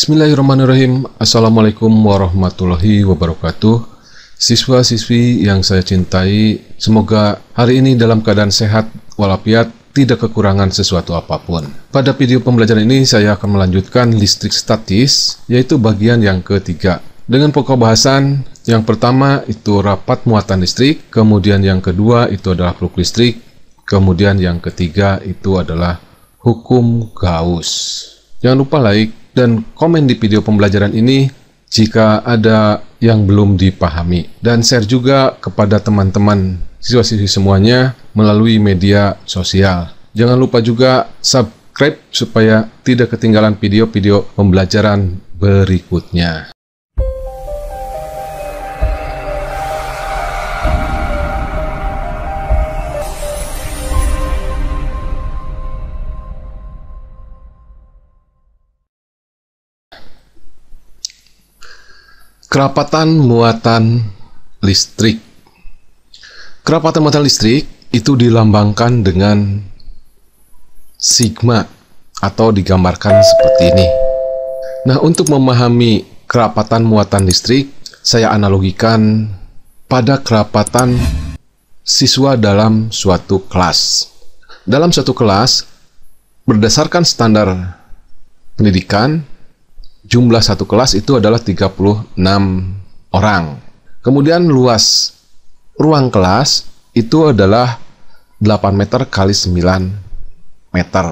Bismillahirrahmanirrahim. Assalamualaikum warahmatullahi wabarakatuh. Siswa-siswi yang saya cintai, semoga hari ini dalam keadaan sehat walafiat, tidak kekurangan sesuatu apapun. Pada video pembelajaran ini saya akan melanjutkan listrik statis, yaitu bagian yang ketiga. Dengan pokok bahasan, yang pertama itu rapat muatan listrik, kemudian yang kedua itu adalah flux listrik, kemudian yang ketiga itu adalah hukum Gauss. Jangan lupa like dan komen di video pembelajaran ini jika ada yang belum dipahami. Dan share juga kepada teman-teman siswa-siswi semuanya melalui media sosial. Jangan lupa juga subscribe supaya tidak ketinggalan video-video pembelajaran berikutnya. Kerapatan muatan listrik. Kerapatan muatan listrik itu dilambangkan dengan sigma atau digambarkan seperti ini. Nah, untuk memahami kerapatan muatan listrik, saya analogikan pada kerapatan siswa dalam suatu kelas. Dalam suatu kelas, berdasarkan standar pendidikan, jumlah satu kelas itu adalah 36 orang. Kemudian luas ruang kelas itu adalah 8 meter kali 9 meter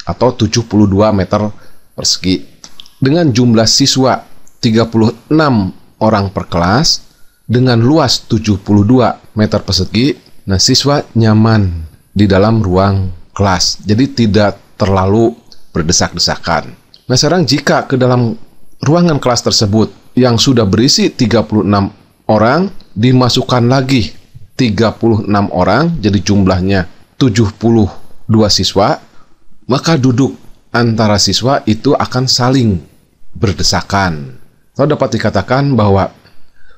atau 72 meter persegi. Dengan jumlah siswa 36 orang per kelas dengan luas 72 meter persegi, nah siswa nyaman di dalam ruang kelas. Jadi tidak terlalu berdesak-desakan. Nah, sekarang jika ke dalam ruangan kelas tersebut yang sudah berisi 36 orang, dimasukkan lagi 36 orang, jadi jumlahnya 72 siswa, maka duduk antara siswa itu akan saling berdesakan. Atau dapat dikatakan bahwa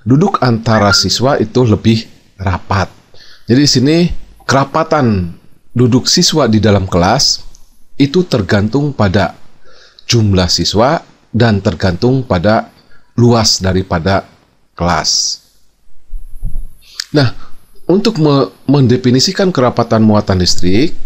duduk antara siswa itu lebih rapat. Jadi di sini kerapatan duduk siswa di dalam kelas itu tergantung pada jumlah siswa dan tergantung pada luas daripada kelas. Nah, untuk mendefinisikan kerapatan muatan listrik,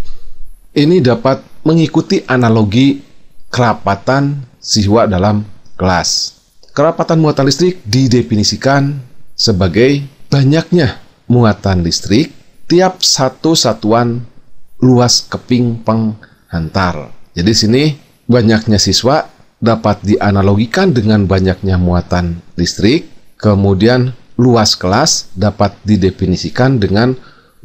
ini dapat mengikuti analogi kerapatan siswa dalam kelas. Kerapatan muatan listrik didefinisikan sebagai banyaknya muatan listrik tiap satu satuan luas keping penghantar. Jadi sini banyaknya siswa dapat dianalogikan dengan banyaknya muatan listrik, kemudian luas kelas dapat didefinisikan dengan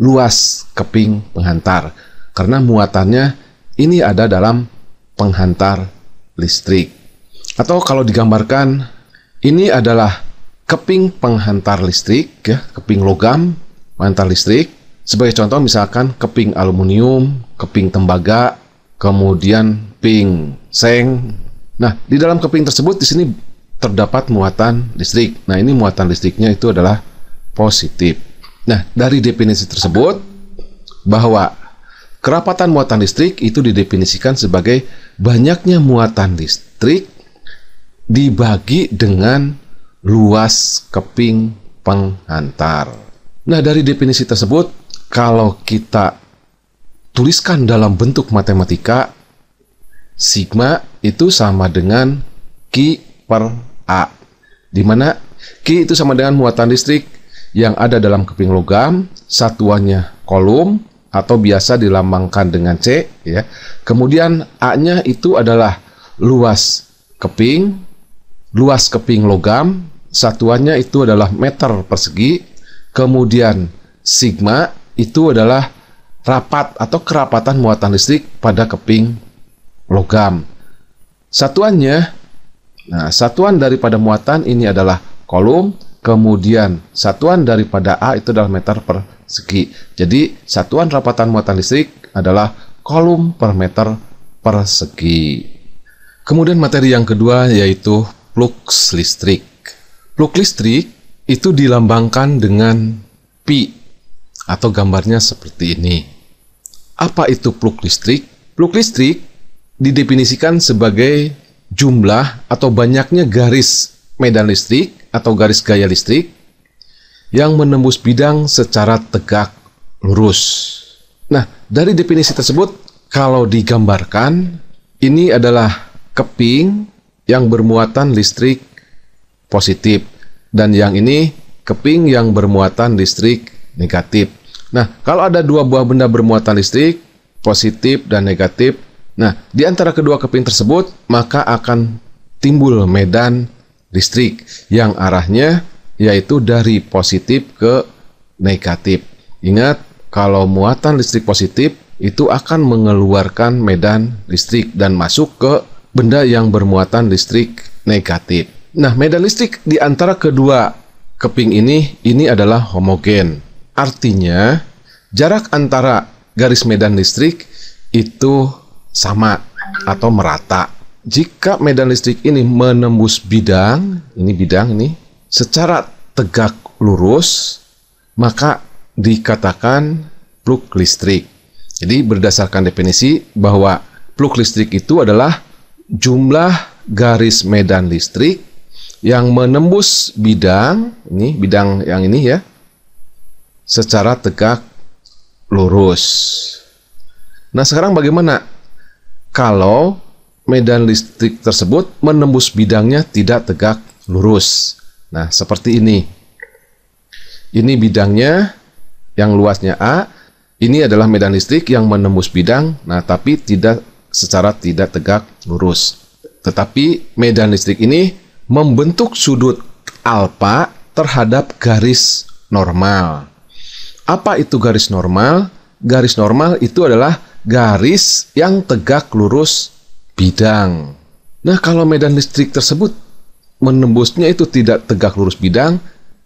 luas keping penghantar, karena muatannya ini ada dalam penghantar listrik. Atau kalau digambarkan, ini adalah keping penghantar listrik, ya, keping logam penghantar listrik. Sebagai contoh misalkan keping aluminium, keping tembaga, kemudian keping seng. Nah, di dalam keping tersebut di sini terdapat muatan listrik. Nah, ini muatan listriknya itu adalah positif. Nah, dari definisi tersebut bahwa kerapatan muatan listrik itu didefinisikan sebagai banyaknya muatan listrik dibagi dengan luas keping penghantar. Nah, dari definisi tersebut kalau kita tuliskan dalam bentuk matematika, sigma itu sama dengan Q per A, di mana Q itu sama dengan muatan listrik yang ada dalam keping logam, satuannya kolom atau biasa dilambangkan dengan C, ya. Kemudian A-nya itu adalah luas keping logam, satuannya itu adalah meter persegi. Kemudian sigma itu adalah rapat atau kerapatan muatan listrik pada keping logam. Satuannya, nah satuan daripada muatan ini adalah kolom, kemudian satuan daripada A itu adalah meter persegi. Jadi satuan rapatan muatan listrik adalah kolom per meter persegi. Kemudian materi yang kedua yaitu flux listrik. Flux listrik itu dilambangkan dengan pi atau gambarnya seperti ini. Apa itu flux listrik? Flux listrik didefinisikan sebagai jumlah atau banyaknya garis medan listrik atau garis gaya listrik yang menembus bidang secara tegak lurus. Nah, dari definisi tersebut, kalau digambarkan, ini adalah keping yang bermuatan listrik positif, dan yang ini keping yang bermuatan listrik negatif. Nah, kalau ada dua buah benda bermuatan listrik, positif dan negatif, nah, di antara kedua keping tersebut, maka akan timbul medan listrik yang arahnya yaitu dari positif ke negatif. Ingat, kalau muatan listrik positif itu akan mengeluarkan medan listrik dan masuk ke benda yang bermuatan listrik negatif. Nah, medan listrik di antara kedua keping ini adalah homogen. Artinya, jarak antara garis medan listrik itu sama atau merata. Jika medan listrik ini menembus bidang ini secara tegak lurus, maka dikatakan plug listrik. Jadi berdasarkan definisi bahwa plug listrik itu adalah jumlah garis medan listrik yang menembus bidang yang ini ya, secara tegak lurus. Nah, sekarang bagaimana kalau medan listrik tersebut menembus bidangnya tidak tegak lurus? Nah, seperti ini. Ini bidangnya yang luasnya A. Ini adalah medan listrik yang menembus bidang, nah tapi secara tidak tegak lurus. Tetapi medan listrik ini membentuk sudut alfa terhadap garis normal. Apa itu garis normal? Garis normal itu adalah garis yang tegak lurus bidang. Nah, kalau medan listrik tersebut menembusnya itu tidak tegak lurus bidang,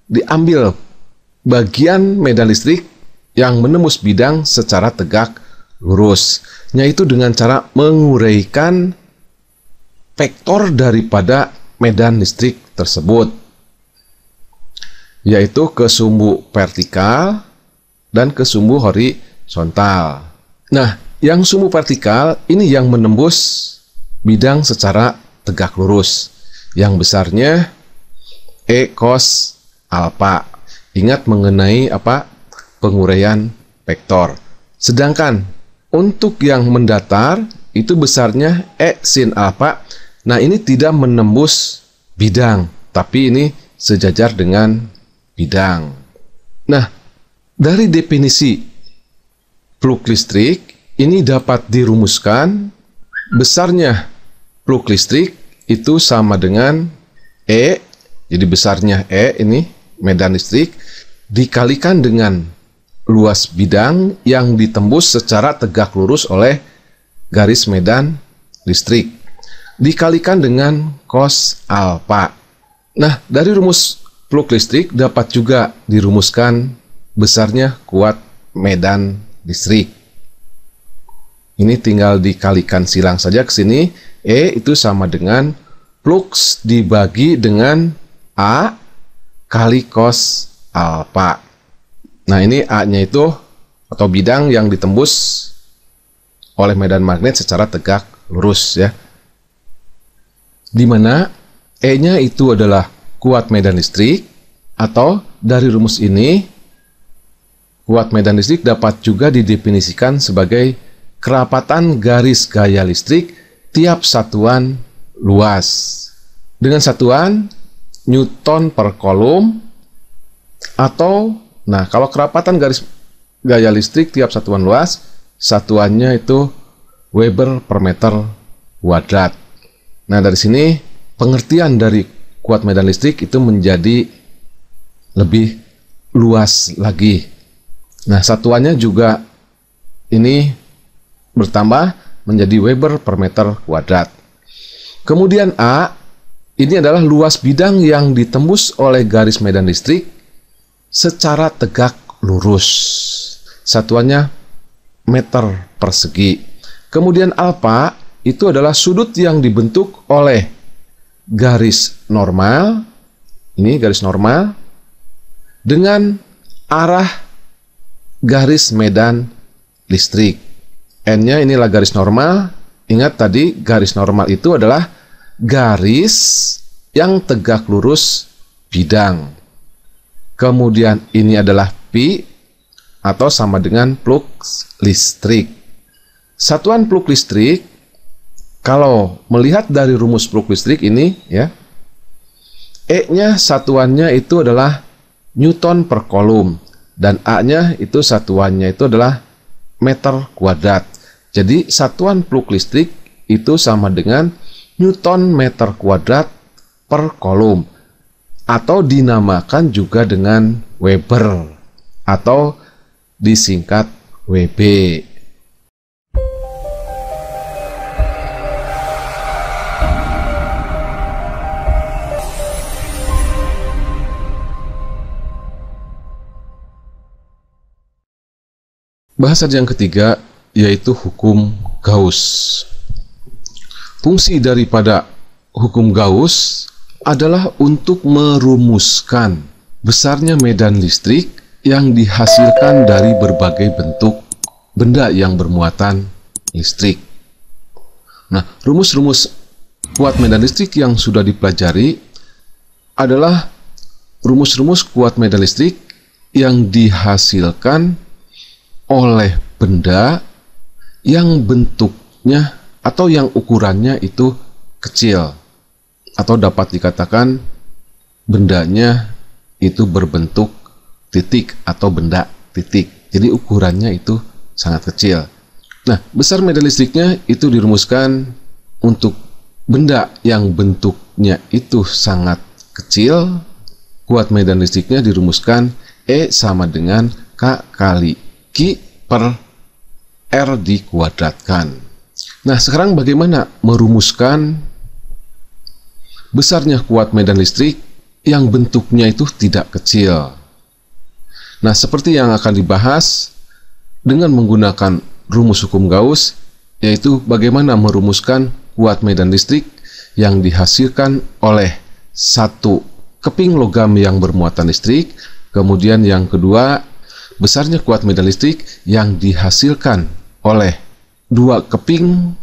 diambil bagian medan listrik yang menembus bidang secara tegak lurus, yaitu dengan cara menguraikan vektor daripada medan listrik tersebut, yaitu ke sumbu vertikal dan ke sumbu horizontal. Nah, yang sumbu vertikal ini yang menembus bidang secara tegak lurus, yang besarnya E cos alfa. Ingat mengenai penguraian vektor. Sedangkan untuk yang mendatar itu besarnya E sin alfa. Nah, ini tidak menembus bidang, tapi ini sejajar dengan bidang. Nah, dari definisi plug listrik ini dapat dirumuskan besarnya plug listrik itu sama dengan E. Jadi besarnya E ini medan listrik dikalikan dengan luas bidang yang ditembus secara tegak lurus oleh garis medan listrik dikalikan dengan cos alfa. Nah, dari rumus plug listrik dapat juga dirumuskan besarnya kuat medan listrik. Ini tinggal dikalikan silang saja ke sini. E itu sama dengan flux dibagi dengan A kali cos alfa. Nah, ini A-nya itu atau bidang yang ditembus oleh medan magnet secara tegak lurus ya. Di mana E-nya itu adalah kuat medan listrik, atau dari rumus ini kuat medan listrik dapat juga didefinisikan sebagai kerapatan garis gaya listrik tiap satuan luas dengan satuan Newton per kolom, atau nah, kalau kerapatan garis gaya listrik tiap satuan luas, satuannya itu Weber per meter kuadrat. Nah, dari sini pengertian dari kuat medan listrik itu menjadi lebih luas lagi. Nah, satuannya juga ini bertambah menjadi Weber per meter kuadrat. Kemudian A, ini adalah luas bidang yang ditembus oleh garis medan listrik secara tegak lurus. Satuannya meter persegi. Kemudian alfa itu adalah sudut yang dibentuk oleh garis normal. Ini garis normal dengan arah garis medan listrik. N-nya inilah garis normal. Ingat tadi garis normal itu adalah garis yang tegak lurus bidang. Kemudian ini adalah pi atau sama dengan plug listrik. Satuan plug listrik, kalau melihat dari rumus plug listrik ini ya, E-nya satuannya itu adalah Newton per kolom dan A-nya itu satuannya itu adalah meter kuadrat. Jadi satuan plug listrik itu sama dengan Newton meter kuadrat per kolom, atau dinamakan juga dengan Weber atau disingkat WB. Bahasan yang ketiga yaitu hukum Gauss. Fungsi daripada hukum Gauss adalah untuk merumuskan besarnya medan listrik yang dihasilkan dari berbagai bentuk benda yang bermuatan listrik. Nah, rumus-rumus kuat medan listrik yang sudah dipelajari adalah rumus-rumus kuat medan listrik yang dihasilkan oleh benda yang bentuknya atau yang ukurannya itu kecil, atau dapat dikatakan bendanya itu berbentuk titik atau benda titik. Jadi ukurannya itu sangat kecil. Nah, besar medan listriknya itu dirumuskan untuk benda yang bentuknya itu sangat kecil. Kuat medan listriknya dirumuskan E sama dengan K kali Q per R dikuadratkan. Nah, sekarang bagaimana merumuskan besarnya kuat medan listrik yang bentuknya itu tidak kecil? Nah, seperti yang akan dibahas dengan menggunakan rumus hukum Gauss, yaitu bagaimana merumuskan kuat medan listrik yang dihasilkan oleh satu keping logam yang bermuatan listrik, kemudian yang kedua, besarnya kuat medan listrik yang dihasilkan oleh dua keping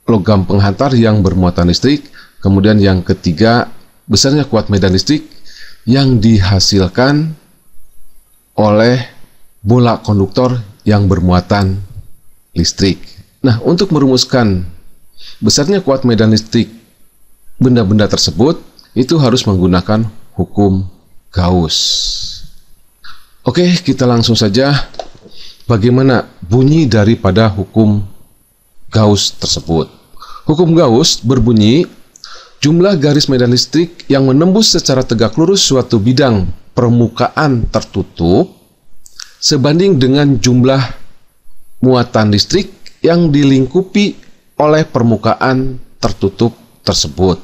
logam penghantar yang bermuatan listrik, kemudian yang ketiga, besarnya kuat medan listrik yang dihasilkan oleh bola konduktor yang bermuatan listrik. Nah, untuk merumuskan besarnya kuat medan listrik benda-benda tersebut, itu harus menggunakan hukum Gauss. Oke, kita langsung saja bagaimana bunyi daripada hukum Gauss tersebut. Hukum Gauss berbunyi, jumlah garis medan listrik yang menembus secara tegak lurus suatu bidang permukaan tertutup sebanding dengan jumlah muatan listrik yang dilingkupi oleh permukaan tertutup tersebut.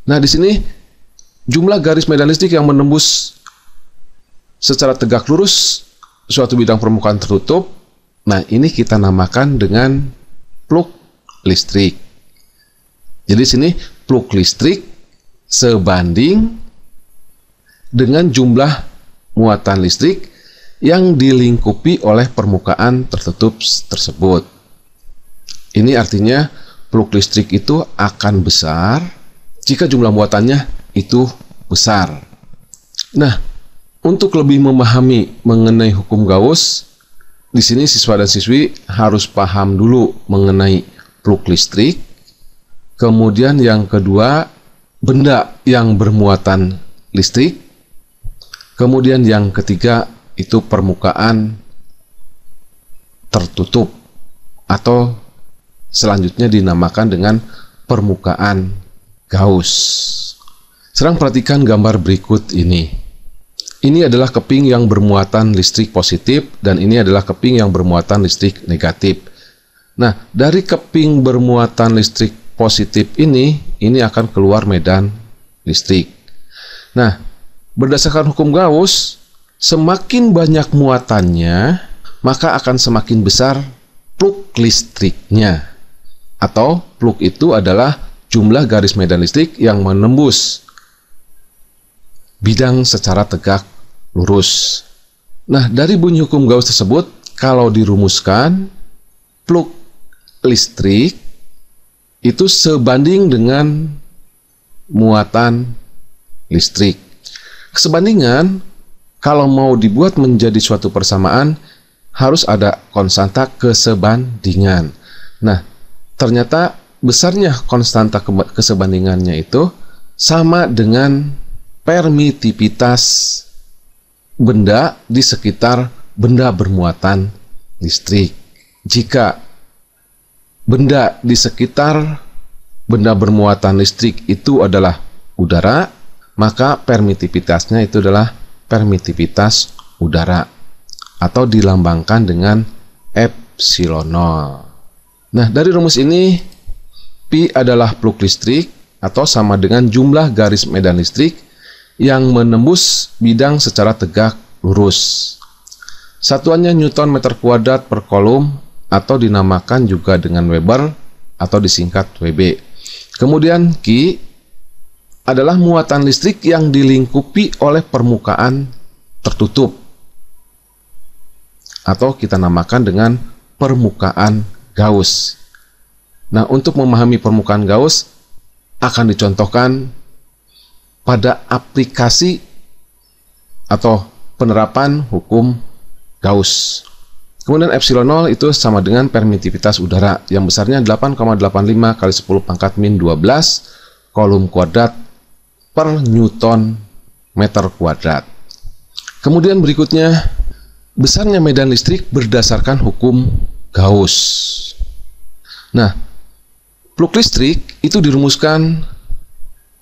Nah, di sini jumlah garis medan listrik yang menembus secara tegak lurus suatu bidang permukaan tertutup, nah ini kita namakan dengan plug listrik. Jadi sini plug listrik sebanding dengan jumlah muatan listrik yang dilingkupi oleh permukaan tertutup tersebut. Ini artinya plug listrik itu akan besar jika jumlah muatannya itu besar. Nah, untuk lebih memahami mengenai hukum Gauss, di sini siswa dan siswi harus paham dulu mengenai plug listrik. Kemudian yang kedua, benda yang bermuatan listrik. Kemudian yang ketiga, itu permukaan tertutup atau selanjutnya dinamakan dengan permukaan Gauss. Sekarang perhatikan gambar berikut ini. Ini adalah keping yang bermuatan listrik positif dan ini adalah keping yang bermuatan listrik negatif. Nah, dari keping bermuatan listrik positif ini akan keluar medan listrik. Nah, berdasarkan hukum Gauss, semakin banyak muatannya, maka akan semakin besar plug listriknya. Atau plug itu adalah jumlah garis medan listrik yang menembus bidang secara tegak lurus. Nah, dari bunyi hukum Gauss tersebut, kalau dirumuskan, plug listrik itu sebanding dengan muatan listrik. Kesebandingan, kalau mau dibuat menjadi suatu persamaan, harus ada konstanta kesebandingan. Nah, ternyata besarnya konstanta kesebandingannya itu sama dengan permitivitas benda di sekitar benda bermuatan listrik. Jika benda di sekitar benda bermuatan listrik itu adalah udara, maka permitivitasnya itu adalah permitivitas udara, atau dilambangkan dengan epsilon nol. Nah, dari rumus ini, Pi adalah plug listrik atau sama dengan jumlah garis medan listrik yang menembus bidang secara tegak lurus. Satuannya Newton meter kuadrat per kolom, atau dinamakan juga dengan Weber atau disingkat Wb. Kemudian Q adalah muatan listrik yang dilingkupi oleh permukaan tertutup, atau kita namakan dengan permukaan Gauss. Nah, untuk memahami permukaan Gauss akan dicontohkan pada aplikasi atau penerapan hukum Gauss. Kemudian epsilon nol itu sama dengan permitivitas udara yang besarnya 8,85 kali 10 pangkat min 12 kolom kuadrat per Newton meter kuadrat. Kemudian berikutnya, besarnya medan listrik berdasarkan hukum Gauss. Nah, plug listrik itu dirumuskan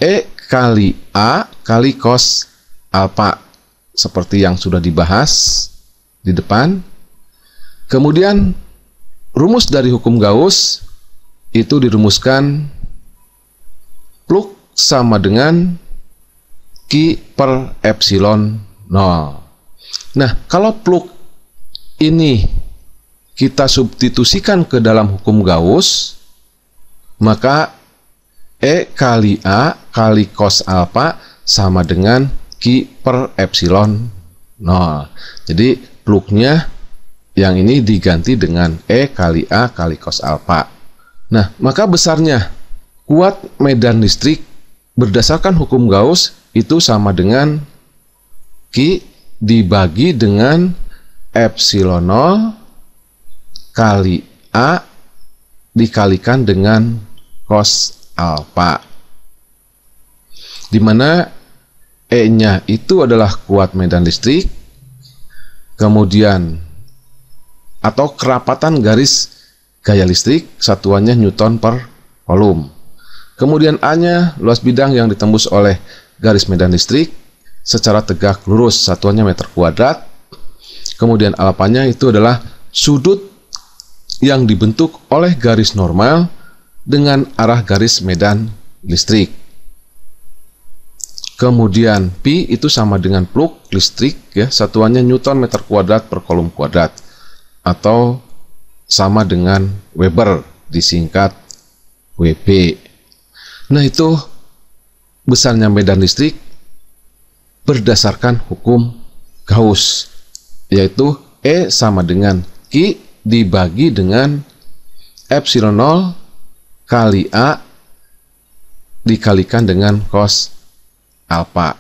E kali A kali cos alfa, seperti yang sudah dibahas di depan. Kemudian rumus dari hukum Gauss itu dirumuskan plug sama dengan Q per epsilon nol. Nah, kalau plug ini kita substitusikan ke dalam hukum Gauss, maka E kali A kali cos alfa sama dengan Q per epsilon nol. Jadi plugnya yang ini diganti dengan E kali A kali cos alfa. Nah, maka besarnya kuat medan listrik berdasarkan hukum Gauss itu sama dengan Q dibagi dengan epsilon nol kali A dikalikan dengan cos alfa, di mana E-nya itu adalah kuat medan listrik, kemudian atau kerapatan garis gaya listrik, satuannya Newton per kolom. Kemudian A-nya luas bidang yang ditembus oleh garis medan listrik secara tegak lurus, satuannya meter kuadrat. Kemudian alfanya itu adalah sudut yang dibentuk oleh garis normal dengan arah garis medan listrik. Kemudian Pi itu sama dengan plug listrik, ya, satuannya Newton meter kuadrat per kolom kuadrat, atau sama dengan Weber disingkat Wb. Nah, itu besarnya medan listrik berdasarkan hukum Gauss, yaitu E sama dengan Q dibagi dengan epsilon nol kali A dikalikan dengan cos alfa.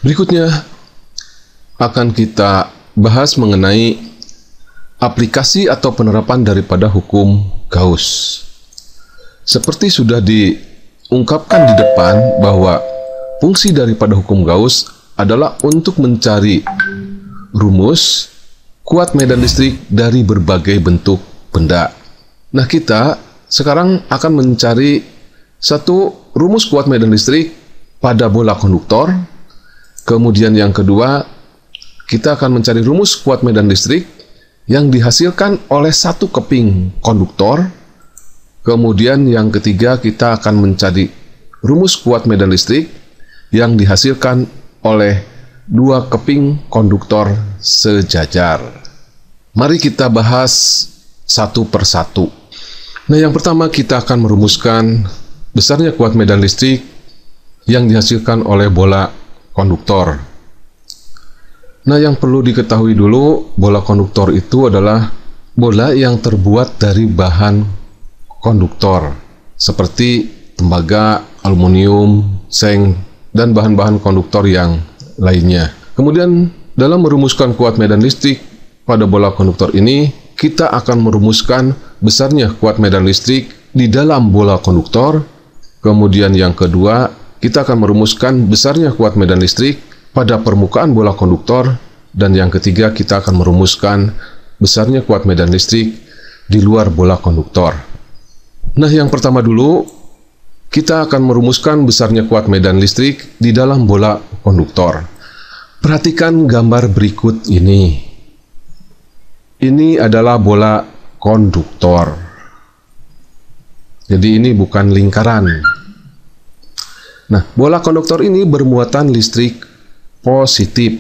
Berikutnya akan kita bahas mengenai aplikasi atau penerapan daripada hukum Gauss. Seperti sudah diungkapkan di depan bahwa fungsi daripada hukum Gauss adalah untuk mencari rumus kuat medan listrik dari berbagai bentuk benda. Nah, kita sekarang akan mencari satu rumus kuat medan listrik pada bola konduktor. Kemudian yang kedua, kita akan mencari rumus kuat medan listrik yang dihasilkan oleh satu keping konduktor. Kemudian yang ketiga, kita akan mencari rumus kuat medan listrik yang dihasilkan oleh dua keping konduktor sejajar. Mari kita bahas satu persatu. Nah, yang pertama kita akan merumuskan besarnya kuat medan listrik yang dihasilkan oleh bola konduktor. Nah, yang perlu diketahui dulu, bola konduktor itu adalah bola yang terbuat dari bahan konduktor seperti tembaga, aluminium, seng, dan bahan-bahan konduktor yang lainnya. Kemudian dalam merumuskan kuat medan listrik pada bola konduktor ini, kita akan merumuskan besarnya kuat medan listrik di dalam bola konduktor. Kemudian yang kedua, kita akan merumuskan besarnya kuat medan listrik pada permukaan bola konduktor, dan yang ketiga kita akan merumuskan besarnya kuat medan listrik di luar bola konduktor. Nah, yang pertama dulu kita akan merumuskan besarnya kuat medan listrik di dalam bola konduktor. Perhatikan gambar berikut ini. Ini adalah bola konduktor. Jadi ini bukan lingkaran. Nah, bola konduktor ini bermuatan listrik positif.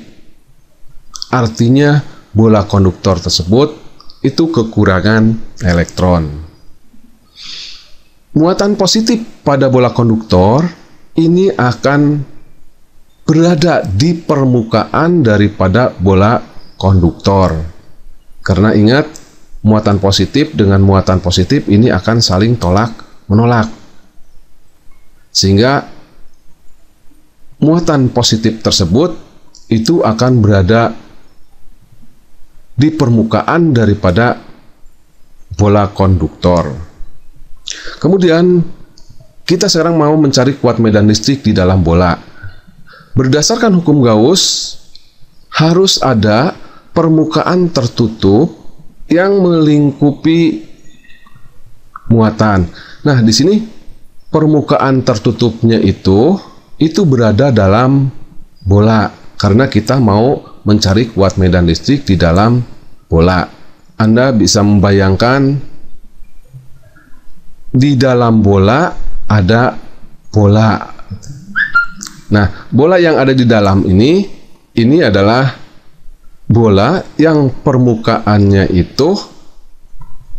Artinya bola konduktor tersebut itu kekurangan elektron. Muatan positif pada bola konduktor ini akan berada di permukaan daripada bola konduktor. Karena ingat, muatan positif dengan muatan positif ini akan saling tolak menolak. Sehingga muatan positif tersebut itu akan berada di permukaan daripada bola konduktor. Kemudian kita sekarang mau mencari kuat medan listrik di dalam bola. Berdasarkan hukum Gauss, harus ada permukaan tertutup yang melingkupi muatan. Nah, di sini permukaan tertutupnya itu berada dalam bola, karena kita mau mencari kuat medan listrik di dalam bola. Anda bisa membayangkan di dalam bola ada bola. Nah, bola yang ada di dalam ini adalah bola yang permukaannya itu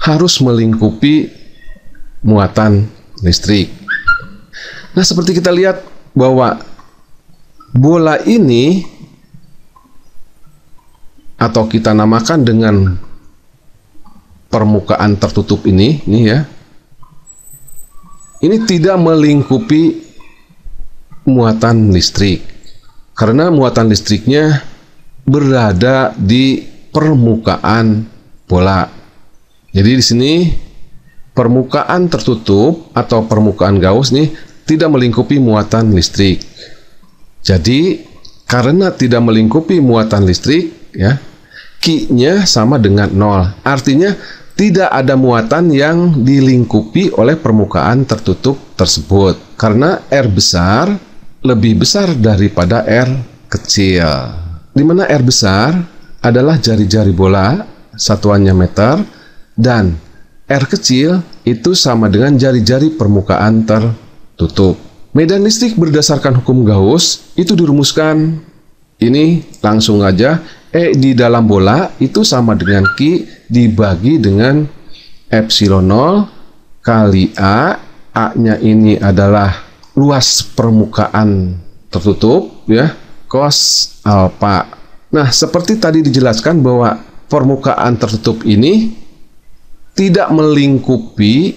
harus melingkupi muatan listrik. Nah, seperti kita lihat bahwa bola ini, atau kita namakan dengan permukaan tertutup ini ya, ini tidak melingkupi muatan listrik, karena muatan listriknya berada di permukaan bola. Jadi di sini permukaan tertutup atau permukaan Gauss nih tidak melingkupi muatan listrik. Jadi karena tidak melingkupi muatan listrik ya, Q-nya sama dengan 0. Artinya tidak ada muatan yang dilingkupi oleh permukaan tertutup tersebut, karena R besar lebih besar daripada R kecil. Di mana R besar adalah jari-jari bola, satuannya meter, dan R kecil itu sama dengan jari-jari permukaan tertutup. Medan listrik berdasarkan hukum Gauss itu dirumuskan. Ini langsung aja, E di dalam bola itu sama dengan Q dibagi dengan epsilon 0 kali A. A-nya ini adalah luas permukaan tertutup ya, cos alfa. Nah, seperti tadi dijelaskan bahwa permukaan tertutup ini tidak melingkupi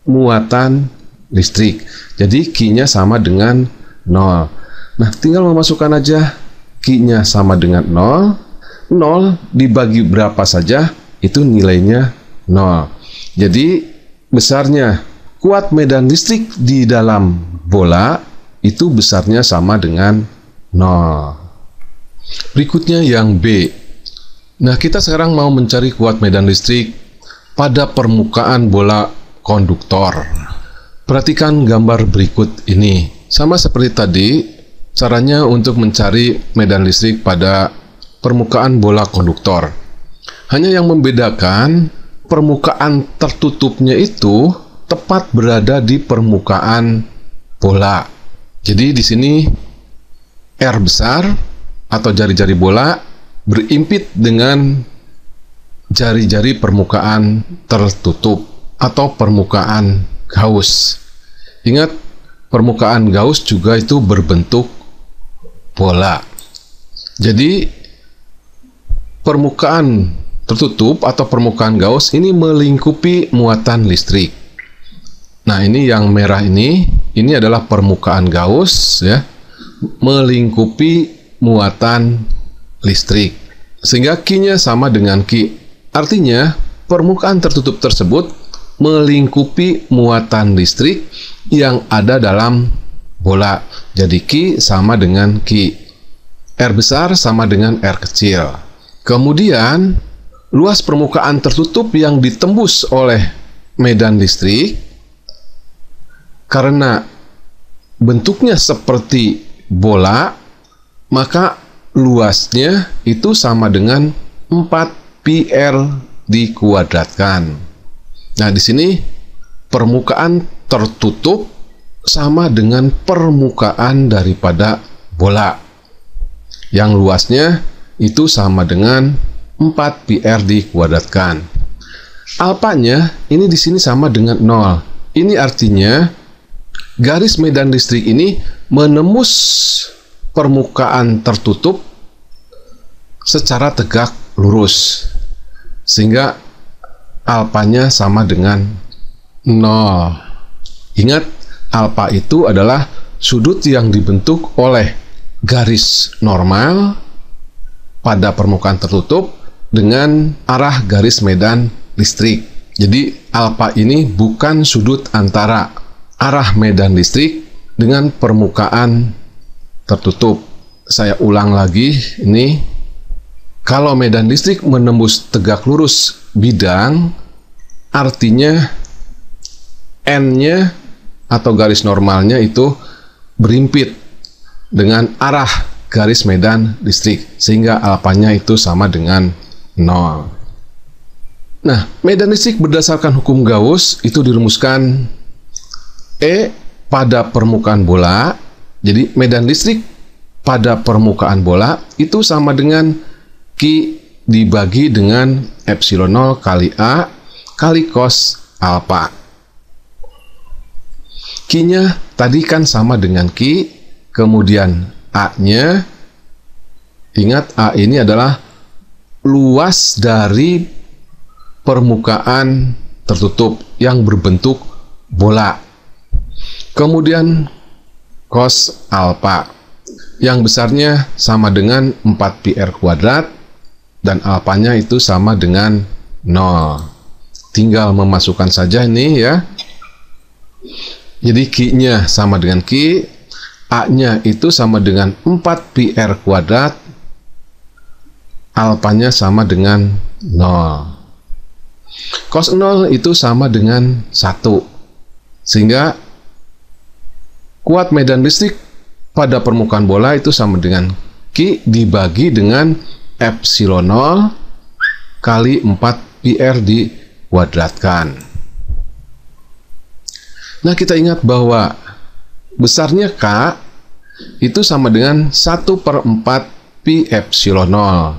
muatan listrik. Jadi Q-nya sama dengan 0. Nah, tinggal memasukkan aja Q-nya sama dengan 0. 0 dibagi berapa saja itu nilainya 0. Jadi besarnya kuat medan listrik di dalam bola itu besarnya sama dengan 0. Berikutnya yang B. Nah, kita sekarang mau mencari kuat medan listrik pada permukaan bola konduktor. Perhatikan gambar berikut ini. Sama seperti tadi, caranya untuk mencari medan listrik pada permukaan bola konduktor. Hanya yang membedakan, permukaan tertutupnya itu tepat berada di permukaan bola. Jadi di sini R besar atau jari-jari bola berimpit dengan jari-jari permukaan tertutup atau permukaan Gauss. Ingat, permukaan Gauss juga itu berbentuk bola. Jadi permukaan tertutup atau permukaan Gauss ini melingkupi muatan listrik. Nah, ini yang merah ini adalah permukaan Gauss ya, melingkupi muatan listrik. Sehingga Q-nya sama dengan Q. Artinya, permukaan tertutup tersebut melingkupi muatan listrik yang ada dalam bola. Jadi Q sama dengan Q. R besar sama dengan R kecil. Kemudian, luas permukaan tertutup yang ditembus oleh medan listrik karena bentuknya seperti bola, maka luasnya itu sama dengan 4πr dikuadratkan. Nah, di sini permukaan tertutup sama dengan permukaan daripada bola, yang luasnya itu sama dengan 4πr dikuadratkan. Alfanya ini di sini sama dengan 0. Ini artinya garis medan listrik ini menembus permukaan tertutup secara tegak lurus, sehingga alfanya sama dengan 0. Ingat, alfa itu adalah sudut yang dibentuk oleh garis normal pada permukaan tertutup dengan arah garis medan listrik. Jadi alfa ini bukan sudut antara arah medan listrik dengan permukaan tertutup. Saya ulang lagi, ini kalau medan listrik menembus tegak lurus bidang, artinya N-nya atau garis normalnya itu berimpit dengan arah garis medan listrik, sehingga alfanya itu sama dengan 0. Nah, medan listrik berdasarkan hukum Gauss itu dirumuskan E pada permukaan bola. Jadi medan listrik pada permukaan bola itu sama dengan Q dibagi dengan epsilon 0 kali A kali cos alfa. Q-nya tadi kan sama dengan Q, kemudian A-nya, ingat A ini adalah luas dari permukaan tertutup yang berbentuk bola. Kemudian cos alfa yang besarnya sama dengan 4πr kuadrat dan alfanya itu sama dengan 0. Tinggal memasukkan saja ini ya. Jadi Q-nya sama dengan Q, A-nya itu sama dengan 4πr kuadrat, alfanya sama dengan 0. Cos 0 itu sama dengan 1. Sehingga kuat medan listrik pada permukaan bola itu sama dengan Q dibagi dengan epsilon 0 kali 4πr dikuadratkan. Nah, kita ingat bahwa besarnya K itu sama dengan 1/4 pi epsilon 0.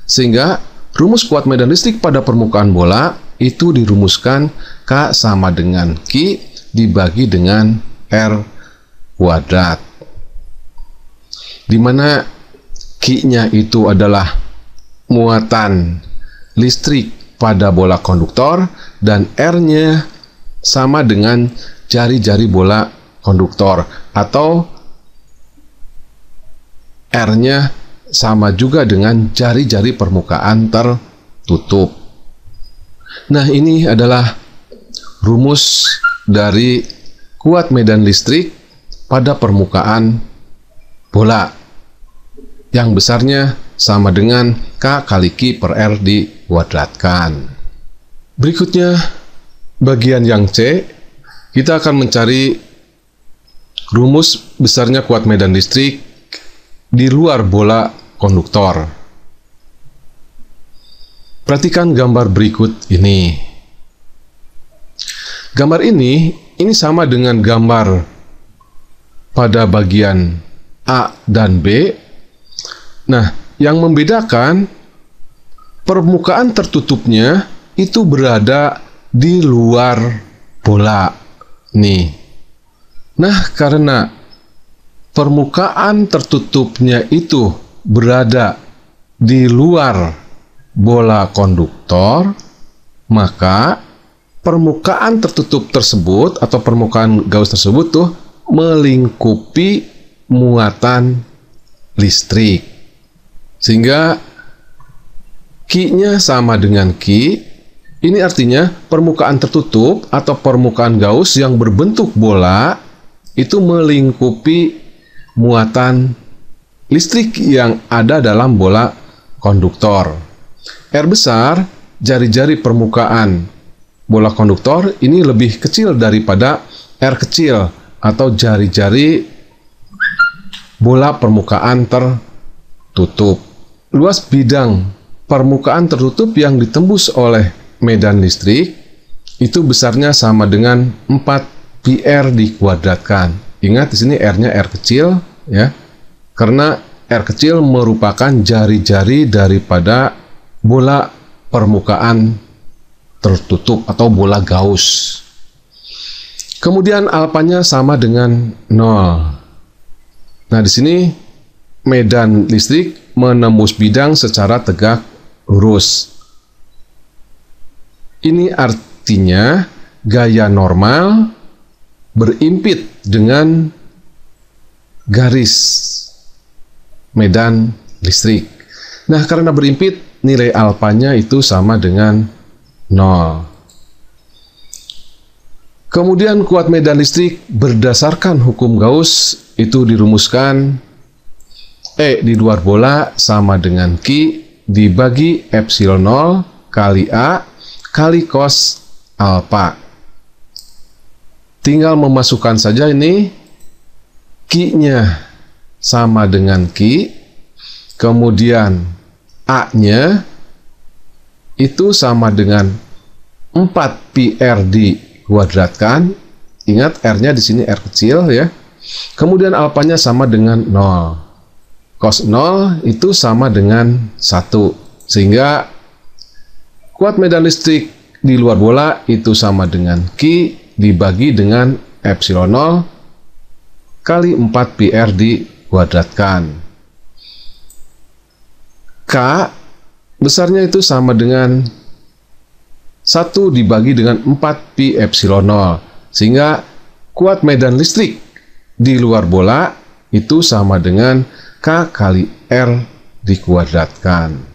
Sehingga rumus kuat medan listrik pada permukaan bola itu dirumuskan K sama dengan Q dibagi dengan R kuadrat, di mana Q-nya itu adalah muatan listrik pada bola konduktor dan R-nya sama dengan jari-jari bola konduktor, atau R-nya sama juga dengan jari-jari permukaan tertutup. Nah, ini adalah rumus dari kuat medan listrik pada permukaan bola yang besarnya sama dengan K kali Q per R dikuadratkan. Berikutnya, bagian yang C, kita akan mencari rumus besarnya kuat medan listrik di luar bola konduktor. Perhatikan gambar berikut ini. Gambar ini sama dengan gambar pada bagian A dan B. Nah, yang membedakan permukaan tertutupnya itu berada di luar bola nih. Nah, karena permukaan tertutupnya itu berada di luar bola konduktor, maka permukaan tertutup tersebut atau permukaan Gauss tersebut tuh melingkupi muatan listrik. Sehingga Q-nya sama dengan Q. Ini artinya permukaan tertutup atau permukaan Gauss yang berbentuk bola itu melingkupi muatan listrik yang ada dalam bola konduktor. R besar, jari-jari permukaan bola konduktor ini lebih kecil daripada R kecil atau jari-jari bola permukaan tertutup. Luas bidang permukaan tertutup yang ditembus oleh medan listrik itu besarnya sama dengan 4 πr dikuadratkan. Ingat di sini R-nya R kecil ya. Karena R kecil merupakan jari-jari daripada bola permukaan tertutup atau bola Gauss. Kemudian alfanya sama dengan 0. Nah, di sini medan listrik menembus bidang secara tegak lurus. Ini artinya gaya normal berimpit dengan garis medan listrik. Nah, karena berimpit, nilai alfanya itu sama dengan 0. Kemudian kuat medan listrik berdasarkan hukum Gauss itu dirumuskan E di luar bola sama dengan Q dibagi epsilon 0 kali A kali cos alfa. Tinggal memasukkan saja ini Q-nya sama dengan Q, kemudian A-nya itu sama dengan 4 πr dikuadratkan. Ingat R-nya di sini R kecil ya. Kemudian alfanya sama dengan 0. Cos 0 itu sama dengan 1. Sehingga kuat medan listrik di luar bola itu sama dengan Q dibagi dengan epsilon 0 kali 4 πr dikuadratkan. K besarnya itu sama dengan 1 dibagi dengan 4 pi epsilon 0. Sehingga kuat medan listrik di luar bola itu sama dengan K kali R dikuadratkan.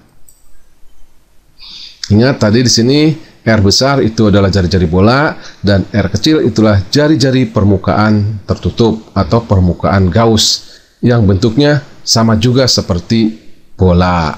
Ingat tadi di sini R besar itu adalah jari-jari bola dan R kecil itulah jari-jari permukaan tertutup atau permukaan Gauss yang bentuknya sama juga seperti bola.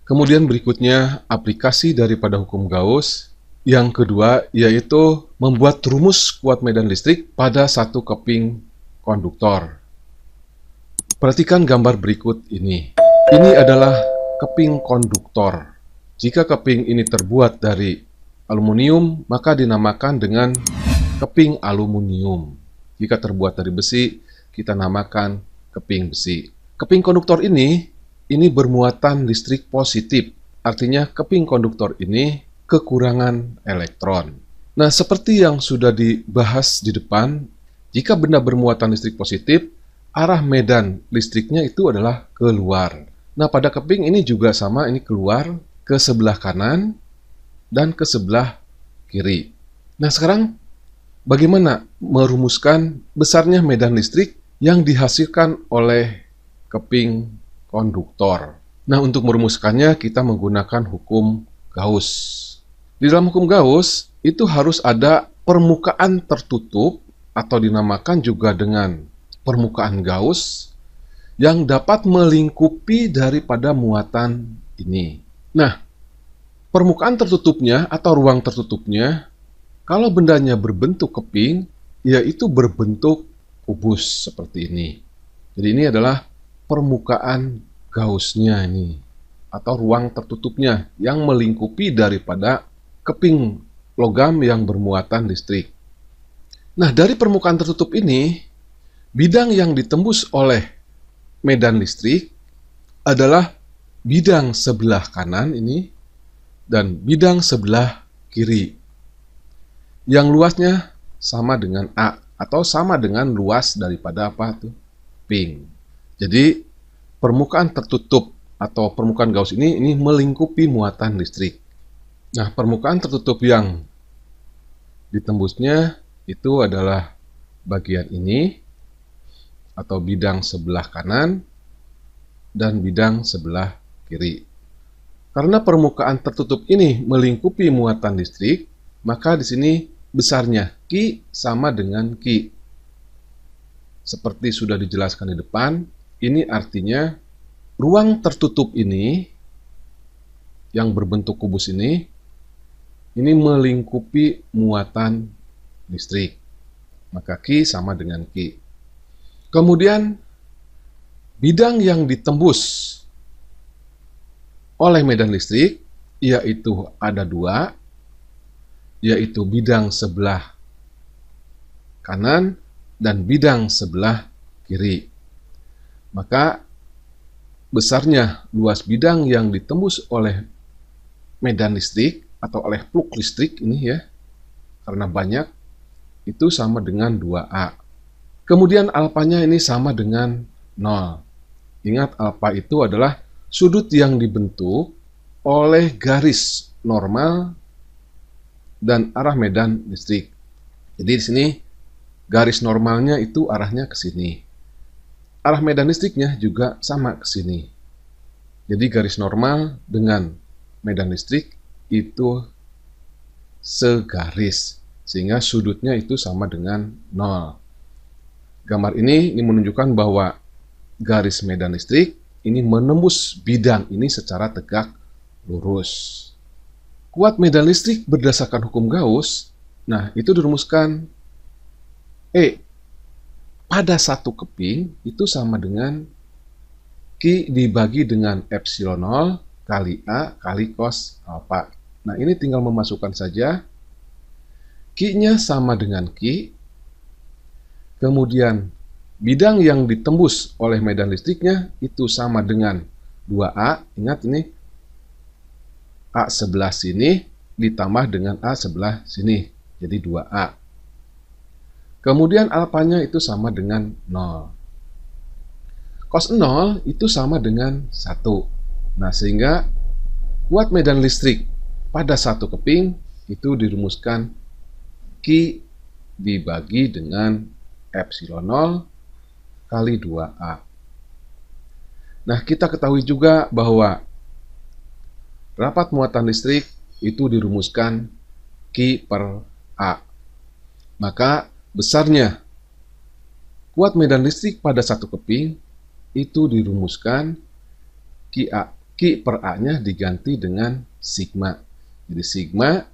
Kemudian berikutnya aplikasi daripada hukum Gauss. Yang kedua yaitu membuat rumus kuat medan listrik pada satu keping konduktor. Perhatikan gambar berikut ini. Ini adalah keping konduktor. Jika keping ini terbuat dari aluminium, maka dinamakan dengan keping aluminium. Jika terbuat dari besi, kita namakan keping besi. Keping konduktor ini bermuatan listrik positif. Artinya keping konduktor ini kekurangan elektron. Nah, seperti yang sudah dibahas di depan, jika benda bermuatan listrik positif, arah medan listriknya itu adalah keluar. Nah, pada keping ini juga sama, ini keluar ke sebelah kanan dan ke sebelah kiri. Nah, sekarang bagaimana merumuskan besarnya medan listrik yang dihasilkan oleh keping konduktor? Nah, untuk merumuskannya kita menggunakan hukum Gauss. Di dalam hukum Gauss, itu harus ada permukaan tertutup atau dinamakan juga dengan permukaan Gauss yang dapat melingkupi daripada muatan ini. Nah, permukaan tertutupnya atau ruang tertutupnya, kalau bendanya berbentuk keping, yaitu berbentuk kubus seperti ini. Jadi ini adalah permukaan Gauss-nya ini, atau ruang tertutupnya yang melingkupi daripada keping logam yang bermuatan listrik. Nah, dari permukaan tertutup ini Bidang yang ditembus oleh medan listrik adalah bidang sebelah kanan ini dan bidang sebelah kiri. Yang luasnya sama dengan A atau sama dengan luas daripada apa tuh? Ping. Jadi permukaan tertutup atau permukaan Gauss ini melingkupi muatan listrik. Nah, permukaan tertutup yang ditembusnya itu adalah bagian ini atau bidang sebelah kanan dan bidang sebelah kiri. Karena permukaan tertutup ini melingkupi muatan listrik, maka di sini besarnya Q sama dengan Q. Seperti sudah dijelaskan di depan, ini artinya ruang tertutup ini yang berbentuk kubus ini melingkupi muatan listrik. Maka Q sama dengan Q. Kemudian bidang yang ditembus oleh medan listrik yaitu ada dua, yaitu bidang sebelah kanan dan bidang sebelah kiri. Maka besarnya luas bidang yang ditembus oleh medan listrik atau oleh plug listrik ini ya, karena banyak, itu sama dengan 2A. Kemudian alfanya ini sama dengan 0. Ingat, alfa itu adalah sudut yang dibentuk oleh garis normal dan arah medan listrik. Jadi di sini garis normalnya itu arahnya ke sini. Arah medan listriknya juga sama ke sini. Jadi garis normal dengan medan listrik itu segaris, sehingga sudutnya itu sama dengan 0. Gambar ini menunjukkan bahwa garis medan listrik ini menembus bidang ini secara tegak lurus. Kuat medan listrik berdasarkan hukum Gauss, nah itu dirumuskan E pada satu keping itu sama dengan Q dibagi dengan epsilon 0 kali A kali cos alfa. Nah ini tinggal memasukkan saja. Q-nya sama dengan Q. Kemudian bidang yang ditembus oleh medan listriknya itu sama dengan 2A. Ingat ini A sebelah sini ditambah dengan A sebelah sini. Jadi 2A. Kemudian alfanya itu sama dengan 0. Cos 0 itu sama dengan 1. Nah, sehingga kuat medan listrik pada satu keping itu dirumuskan Q dibagi dengan epsilon 0 kali 2A. Nah, kita ketahui juga bahwa rapat muatan listrik itu dirumuskan Q per A. Maka besarnya kuat medan listrik pada satu keping itu dirumuskan Q per A-nya diganti dengan sigma. Jadi sigma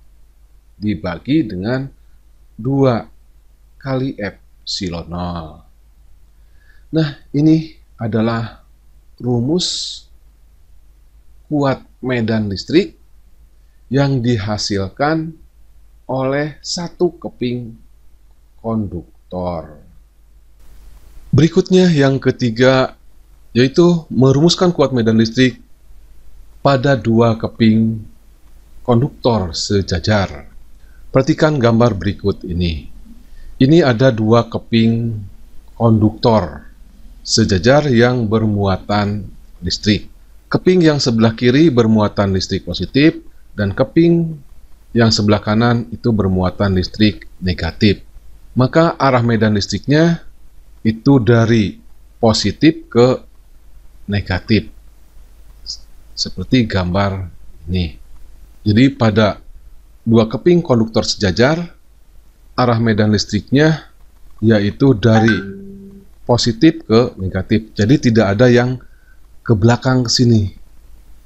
dibagi dengan 2 kali epsilon 0. Nah, ini adalah rumus kuat medan listrik yang dihasilkan oleh satu keping konduktor. Berikutnya yang ketiga, yaitu merumuskan kuat medan listrik pada dua keping konduktor sejajar. Perhatikan gambar berikut ini. Ini ada dua keping konduktor sejajar yang bermuatan listrik. Keping yang sebelah kiri bermuatan listrik positif dan keping yang sebelah kanan itu bermuatan listrik negatif. Maka arah medan listriknya itu dari positif ke negatif. Seperti gambar ini. Jadi pada dua keping konduktor sejajar, arah medan listriknya yaitu dari positif ke negatif. Jadi tidak ada yang ke belakang ke sini.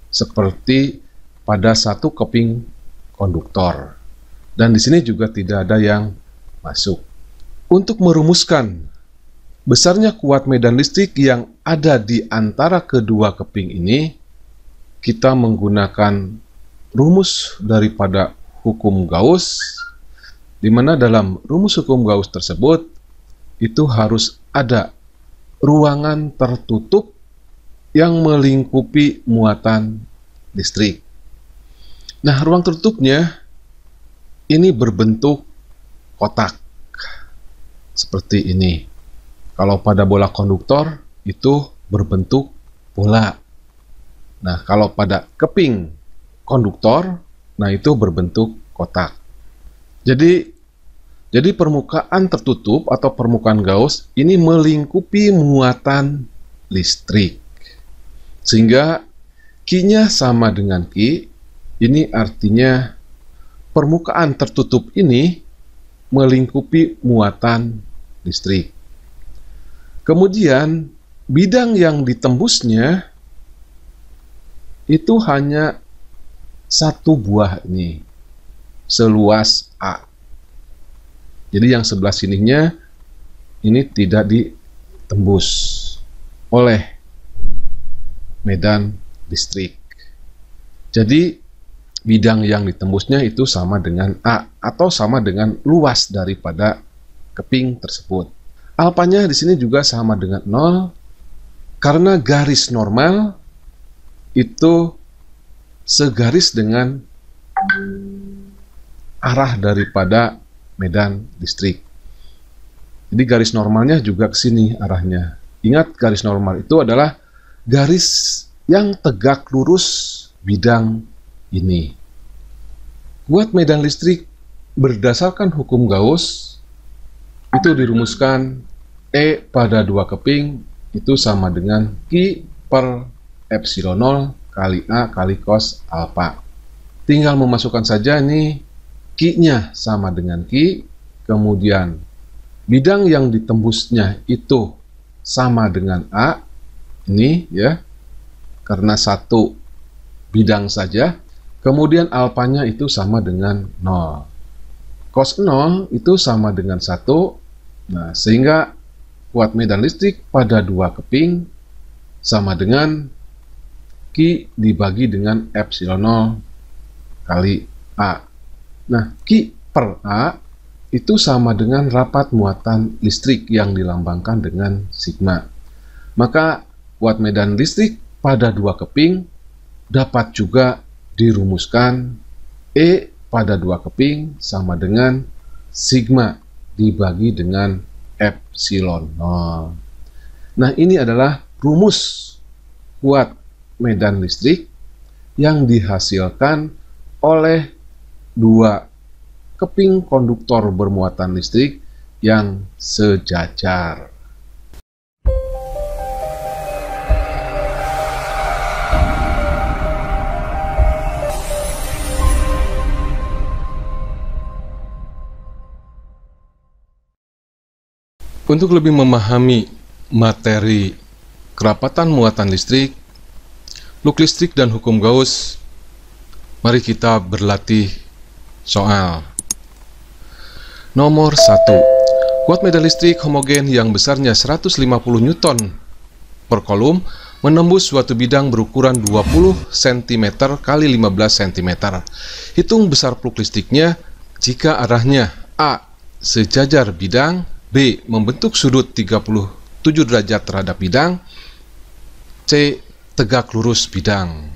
Seperti pada satu keping konduktor. Dan di sini juga tidak ada yang masuk. Untuk merumuskan besarnya kuat medan listrik yang ada di antara kedua keping ini, kita menggunakan rumus daripada hukum Gauss, di mana dalam rumus hukum Gauss tersebut itu harus ada ruangan tertutup yang melingkupi muatan listrik. Nah, ruang tertutupnya ini berbentuk kotak seperti ini. Kalau pada bola konduktor itu berbentuk bola. Nah, kalau pada keping konduktor, nah itu berbentuk kotak. Jadi permukaan tertutup atau permukaan Gauss ini melingkupi muatan listrik. Sehingga Q-nya sama dengan Q, ini artinya permukaan tertutup ini melingkupi muatan listrik. Kemudian bidang yang ditembusnya itu hanya satu buah ini, seluas A. Jadi yang sebelah sininya ini tidak ditembus oleh medan listrik. Jadi bidang yang ditembusnya itu sama dengan A atau sama dengan luas daripada keping tersebut. Alfanya di sini juga sama dengan 0 karena garis normal itu segaris dengan arah daripada medan listrik. Jadi garis normalnya juga ke sini arahnya. Ingat, garis normal itu adalah garis yang tegak lurus bidang ini. Buat medan listrik berdasarkan hukum Gauss itu dirumuskan E pada 2 keping itu sama dengan Q per epsilon 0 kali A kali cos alfa. Tinggal memasukkan saja ini Q-nya sama dengan Q, kemudian bidang yang ditembusnya itu sama dengan A, ini ya, karena satu bidang saja, kemudian alfanya itu sama dengan 0. Cos 0 itu sama dengan 1, nah sehingga kuat medan listrik pada 2 keping sama dengan Q dibagi dengan epsilon 0 kali A. Nah, Q per A itu sama dengan rapat muatan listrik yang dilambangkan dengan sigma. Maka kuat medan listrik pada 2 keping dapat juga dirumuskan E pada 2 keping sama dengan sigma dibagi dengan epsilon 0. Nah, ini adalah rumus kuat medan listrik yang dihasilkan oleh 2 keping konduktor bermuatan listrik yang sejajar. Untuk lebih memahami materi kerapatan muatan listrik, luk listrik dan hukum Gauss, mari kita berlatih soal. Nomor 1. Kuat medan listrik homogen yang besarnya 150 Newton per kolom menembus suatu bidang berukuran 20 cm kali 15 cm. Hitung besar pluk listriknya jika arahnya A. Sejajar bidang, B. Membentuk sudut 37 derajat terhadap bidang, C. Tegak lurus bidang.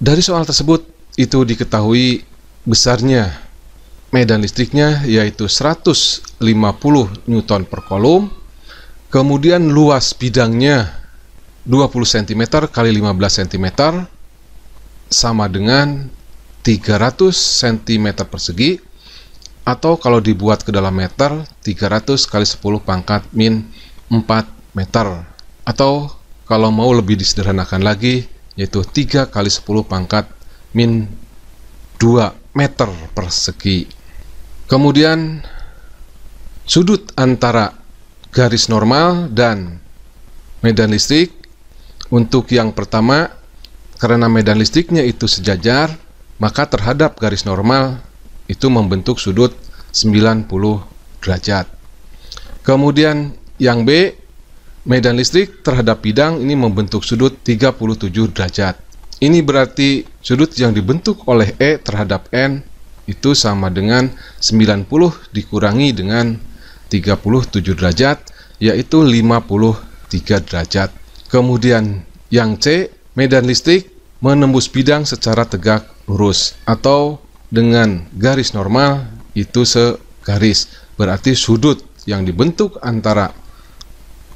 Dari soal tersebut itu diketahui besarnya medan listriknya yaitu 150 Newton per kolom, kemudian luas bidangnya 20 cm kali 15 cm sama dengan 300 cm persegi, atau kalau dibuat ke dalam meter 300 kali 10 pangkat min 4 meter, atau kalau mau lebih disederhanakan lagi yaitu 3 kali 10 pangkat min 2 meter persegi. Kemudian sudut antara garis normal dan medan listrik, untuk yang pertama karena medan listriknya itu sejajar, maka terhadap garis normal itu membentuk sudut 90 derajat. Kemudian yang B, medan listrik terhadap bidang ini membentuk sudut 37 derajat. Ini berarti sudut yang dibentuk oleh E terhadap N itu sama dengan 90 dikurangi dengan 37 derajat, yaitu 53 derajat. Kemudian yang C, medan listrik menembus bidang secara tegak lurus atau dengan garis normal itu segaris. Berarti sudut yang dibentuk antara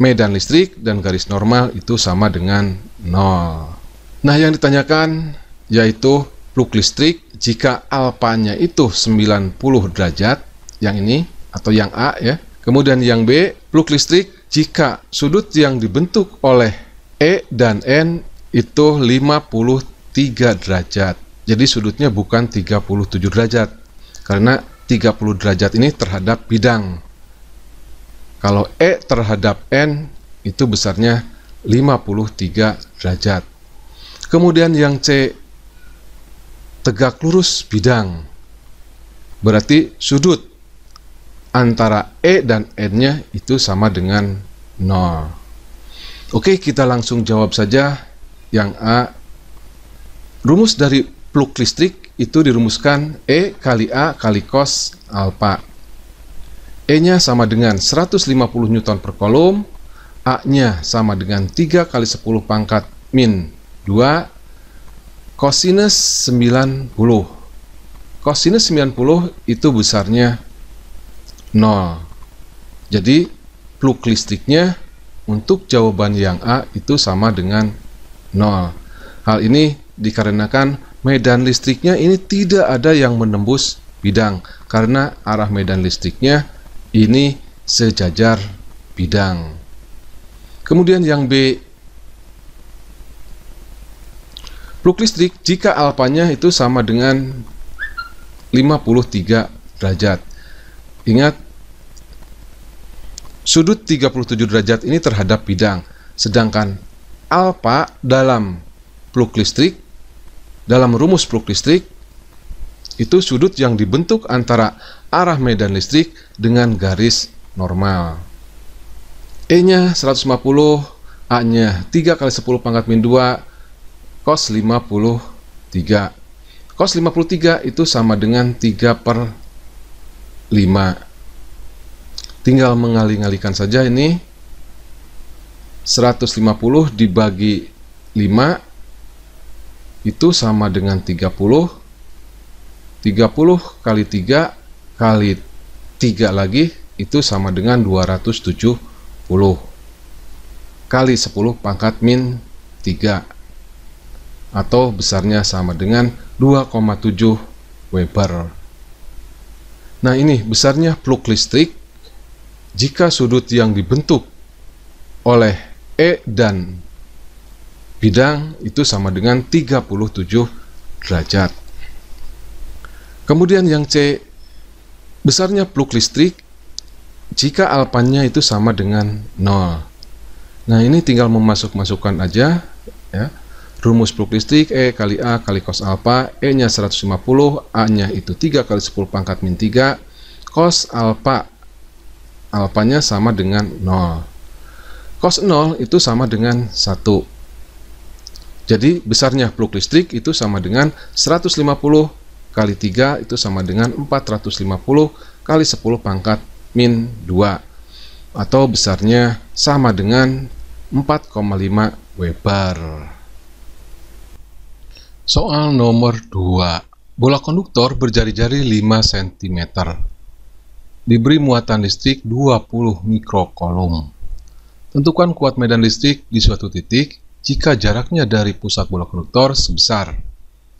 medan listrik dan garis normal itu sama dengan 0. Nah, yang ditanyakan yaitu plug listrik jika alfanya itu 90 derajat, yang ini atau yang A ya. Kemudian yang B, plug listrik jika sudut yang dibentuk oleh E dan N itu 53 derajat. Jadi sudutnya bukan 37 derajat. Karena 30 derajat ini terhadap bidang. Kalau E terhadap N itu besarnya 53 derajat. Kemudian yang C, tegak lurus bidang. Berarti sudut antara E dan N-nya itu sama dengan 0. Oke, kita langsung jawab saja yang A. Rumus dari plug listrik itu dirumuskan E kali A kali cos alfa. E-nya sama dengan 150 Newton per kolom, A-nya sama dengan 3 kali 10 pangkat min 2, kosinus 90. Kosinus 90 itu besarnya 0. Jadi plug listriknya untuk jawaban yang A itu sama dengan 0. Hal ini dikarenakan medan listriknya ini tidak ada yang menembus bidang, karena arah medan listriknya ini sejajar bidang. Kemudian yang B, plug listrik jika alfanya itu sama dengan 53 derajat. Ingat, sudut 37 derajat ini terhadap bidang, sedangkan alfa dalam plug listrik, dalam rumus plug listrik, itu sudut yang dibentuk antara arah medan listrik dengan garis normal. E-nya 150, A-nya 3 kali 10 pangkat min 2, cos 53. Cos 53 itu sama dengan 3/5. Tinggal mengali-ngalikan saja ini. 150 dibagi 5 itu sama dengan 30. 30 kali 3 kali 3 lagi itu sama dengan 270 kali 10 pangkat min 3, atau besarnya sama dengan 2,7 Weber. Nah, ini besarnya plug listrik jika sudut yang dibentuk oleh E dan bidang itu sama dengan 37 derajat. Kemudian yang C, besarnya plug listrik jika alfanya itu sama dengan 0. Nah, ini tinggal memasukkan aja ya. Rumus plug listrik E kali A kali cos alfa, E-nya 150, A-nya itu 3 kali 10 pangkat min 3, cos alfa, alfanya sama dengan 0. Cos 0 itu sama dengan 1. Jadi besarnya plug listrik itu sama dengan 150 kali 3 itu sama dengan 450 kali 10 pangkat min 2, atau besarnya sama dengan 4,5 Weber. Soal nomor 2. Bola konduktor berjari-jari 5 cm. Diberi muatan listrik 20 mikrokolom. Tentukan kuat medan listrik di suatu titik jika jaraknya dari pusat bola konduktor sebesar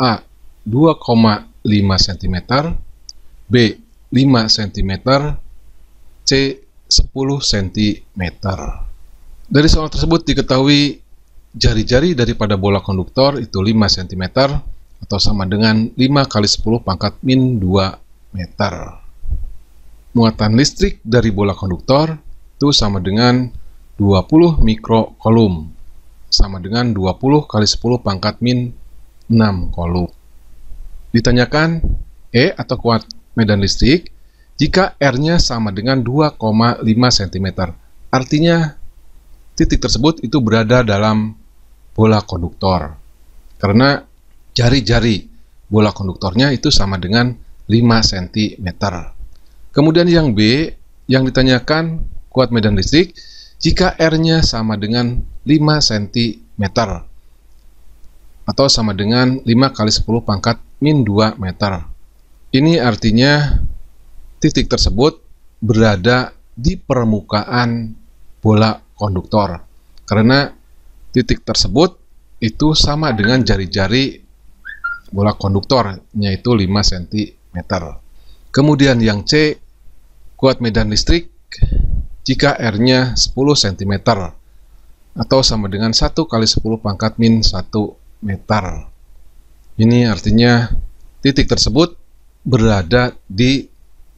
A. 2,5 cm, B. 5 cm, C. 10 cm. Dari soal tersebut diketahui jari-jari daripada bola konduktor itu 5 cm atau sama dengan 5 kali 10 pangkat min 2 meter. Muatan listrik dari bola konduktor itu sama dengan 20 mikrokolom, sama dengan 20 kali 10 pangkat min 6 kolom. Ditanyakan E atau kuat medan listrik jika R-nya sama dengan 2,5 cm. Artinya titik tersebut itu berada dalam bola konduktor, karena jari-jari bola konduktornya itu sama dengan 5 cm. Kemudian yang B, Yang ditanyakan kuat medan listrik jika R-nya sama dengan 5 cm atau sama dengan 5 kali 10 pangkat min 2 meter. Ini artinya titik tersebut berada di permukaan bola konduktor, karena titik tersebut itu sama dengan jari-jari bola konduktor, yaitu 5 cm. Kemudian yang C, kuat medan listrik jika R-nya 10 cm atau sama dengan 1 kali 10 pangkat min 1 meter. Ini artinya titik tersebut berada di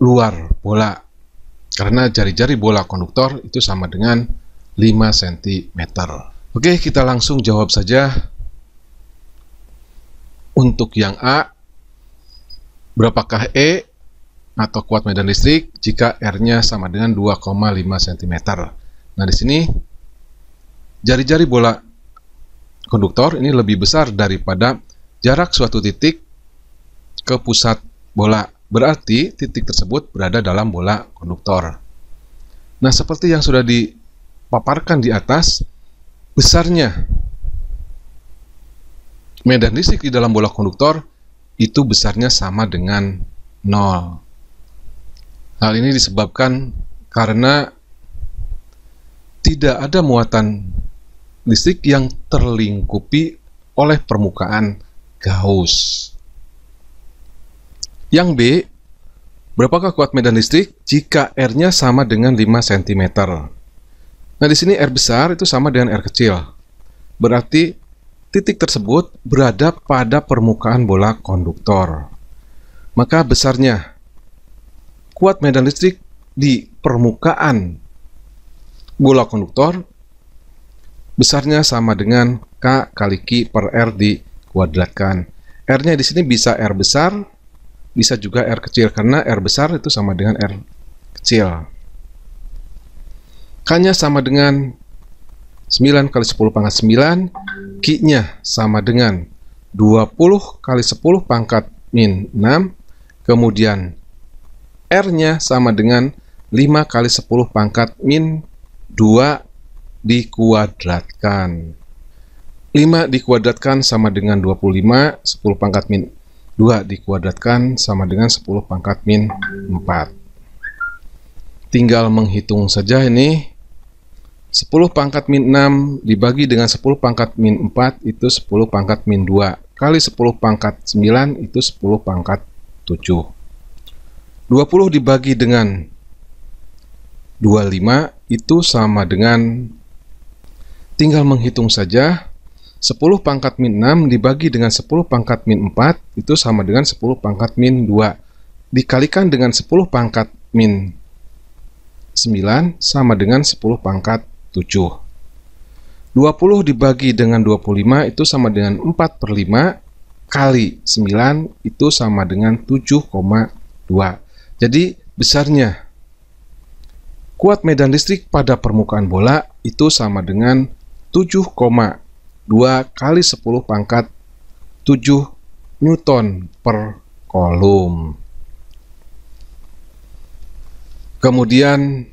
luar bola, karena jari-jari bola konduktor itu sama dengan 5 cm. Oke, kita langsung jawab saja. Untuk yang A, berapakah E atau kuat medan listrik jika R-nya sama dengan 2,5 cm? Nah, di sini jari-jari bola konduktor ini lebih besar daripada jarak suatu titik ke pusat bola. Berarti titik tersebut berada dalam bola konduktor. Nah, seperti yang sudah dipaparkan di atas, besarnya medan listrik di dalam bola konduktor itu besarnya sama dengan 0. Hal ini disebabkan karena tidak ada muatan listrik yang terlingkupi oleh permukaan Gauss. Yang B, berapakah kuat medan listrik jika R-nya sama dengan 5 cm? Nah, di sini R besar itu sama dengan R kecil. Berarti titik tersebut berada pada permukaan bola konduktor. Maka besarnya kuat medan listrik di permukaan bola konduktor besarnya sama dengan K kali Q per R dikuadratkan. R-nya di sini bisa R besar, bisa juga R kecil, karena R besar itu sama dengan R kecil. K-nya sama dengan 9 kali 10 pangkat 9, Q-nya sama dengan 20 kali 10 pangkat min 6, kemudian R-nya sama dengan 5 kali 10 pangkat min 2 dikuadratkan. 5 dikuadratkan sama dengan 25, 10 pangkat min 2 dikuadratkan sama dengan 10 pangkat min 4. Tinggal menghitung saja ini. 10 pangkat min 6 dibagi dengan 10 pangkat min 4 itu 10 pangkat min 2 kali 10 pangkat 9 itu 10 pangkat 7. 20 dibagi dengan 25 itu sama dengan, tinggal menghitung saja, 10 pangkat min 6 dibagi dengan 10 pangkat min 4 itu sama dengan 10 pangkat min 2 dikalikan dengan 10 pangkat min 9 sama dengan 10 pangkat 7. 20 dibagi dengan 25 itu sama dengan 4/5 kali 9 itu sama dengan 7,2. Jadi besarnya kuat medan listrik pada permukaan bola itu sama dengan 7,2 kali 10 pangkat 7 Newton per kolom. Kemudian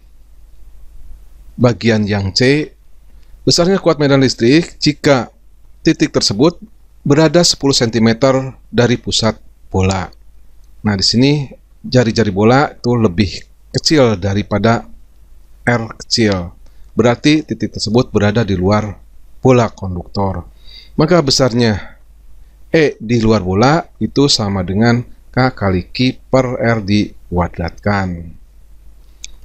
bagian yang C, besarnya kuat medan listrik jika titik tersebut berada 10 cm dari pusat bola. Nah, di sini jari-jari bola itu lebih kecil daripada R kecil. Berarti titik tersebut berada di luar bola konduktor. Maka besarnya E di luar bola itu sama dengan K kali Q per R dikuadratkan.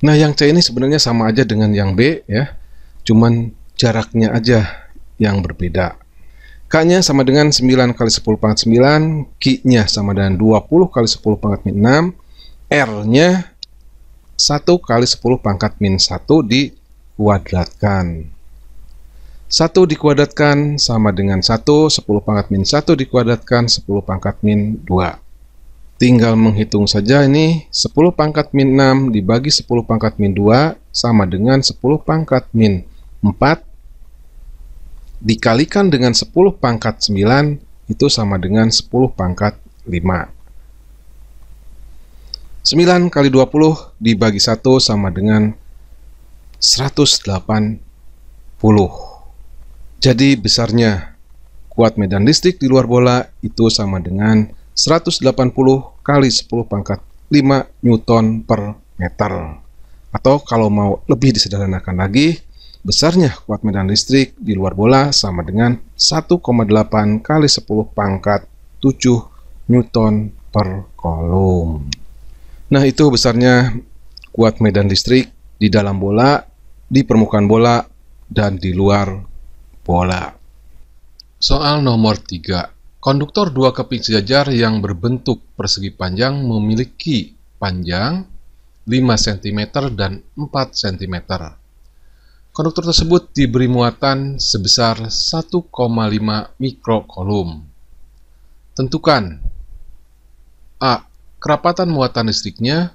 Nah, yang C ini sebenarnya sama aja dengan yang B ya, cuman jaraknya aja yang berbeda. K-nya sama dengan 9 kali 10 pangkat 9, Q-nya sama dengan 20 kali 10 pangkat min 6, R-nya 1 kali 10 pangkat min 1 dikuadratkan. 1 dikuadratkan sama dengan 1, 10 pangkat min 1 dikuadratkan 10 pangkat min 2. Tinggal menghitung saja ini, 10 pangkat min 6 dibagi 10 pangkat min 2 sama dengan 10 pangkat min 4 dikalikan dengan 10 pangkat 9 itu sama dengan 10 pangkat 5. 10 9 kali 20 dibagi 1 sama dengan 180. Jadi besarnya kuat medan listrik di luar bola itu sama dengan 180 kali 10 pangkat 5 Newton per meter. Atau kalau mau lebih disederhanakan lagi, besarnya kuat medan listrik di luar bola sama dengan 1,8 kali 10 pangkat 7 Newton per kolom. Nah, itu besarnya kuat medan listrik di dalam bola, di permukaan bola, dan di luar bola. Soal nomor 3. Konduktor dua keping sejajar yang berbentuk persegi panjang memiliki panjang 5 cm dan 4 cm. Konduktor tersebut diberi muatan sebesar 1,5 mikrokolom. Tentukan A. Kerapatan muatan listriknya.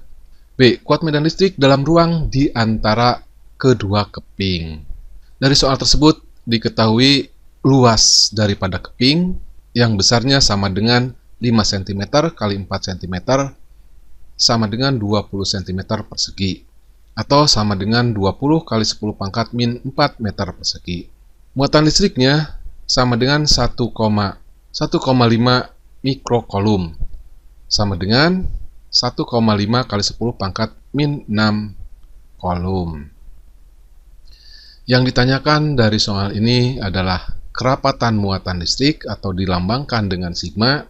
B. Kuat medan listrik dalam ruang di antara kedua keping. Dari soal tersebut diketahui luas daripada keping yang besarnya sama dengan 5 cm kali 4 cm sama dengan 20 cm persegi, atau sama dengan 20 kali 10 pangkat min 4 meter persegi. Muatan listriknya sama dengan 1,5 mikrokolom, sama dengan 1,5 kali 10 pangkat min 6 kolom. Yang ditanyakan dari soal ini adalah kerapatan muatan listrik atau dilambangkan dengan sigma.